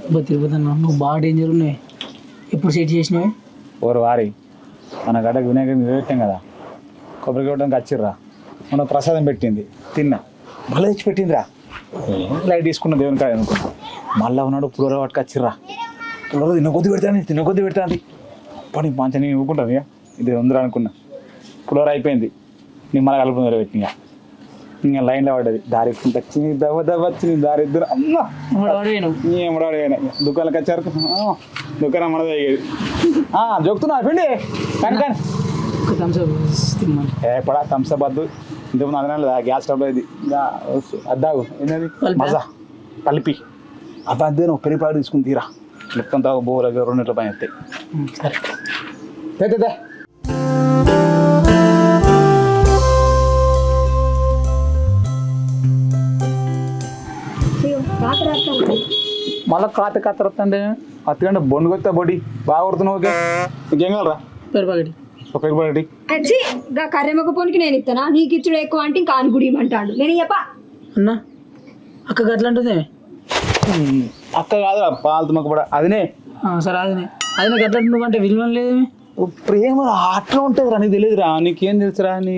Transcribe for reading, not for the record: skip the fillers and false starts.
తిరుపతి అన్న నువ్వు బాగా డేంజర్ ఉన్నాయి. ఎప్పుడు సెట్ చేసినావే? ఓరు వారి మన గడ్డకు వినాయకుడిని పెట్టాం కదా, కొబ్బరికి ఇవ్వడానికి వచ్చిర్రా. మన ప్రసాదం పెట్టింది తిన్నా, మళ్ళీ తెచ్చి పెట్టిందిరా. లైట్ తీసుకున్న దేవుని కాడ అనుకున్నా. మళ్ళీ ఉన్నాడు పులిహోర పట్టుకొచ్చిర్రా. పులిహోర తినకొద్ది పెడతాంది. పని మంచిగా నేను ఊరుకుంటాను ఇక, ఇది ఉందిరా అనుకున్నా. పులిహోర అయిపోయింది, నేను మళ్ళీ కలుపుకుని పెట్టిన. ఇంకా లైన్లో పడ్డది. దారి వచ్చింది, వచ్చింది దారి ఇద్దరు. అమ్మ ఏమడాడు దుకాణాలకు వచ్చారు. దుకాణం మనది అయ్యేది. జోకుతున్నా పిండి కానీ కానీ ఎప్పుడా థమ్స్అప్ వద్దు. ఇంతకుముందు అదనాలి గ్యాస్ స్టవ్ ఇది అద్దాగు ఏంటది మజా కలిపి అది అద్దే నువ్వు పెరిపాడు తీసుకుని తీరా. లేకపోతే బోర్ 2 లీటర్ల పైన వస్తాయి. సరే మళ్ళీ కాత వస్తుండే అత్తికంటే బొండు కొత్త బొడి బాగా కొడుతున్నావు. ఓకే ఇంకేం కావాలరా? ఒక పెరుగుబడి కర్రెమ్మక పోనికి నేను ఇస్తానా? నీకు ఇచ్చుడు ఎక్కువ అంటే ఇంకా అనుకుడి ఇమ్మంటాడు. నేను చెప్పా అన్నా అక్క అట్లా అంటుంది. అక్క కాదురా పాలతుమ్మక కూడా అదినే. సరే అదినే గట్ల నువ్వు అంటే విలువ లేదు. ప్రేమ అట్లా ఉంటుంది రా, నీకు తెలియదురా. నీకేం తెలుసురా? నీ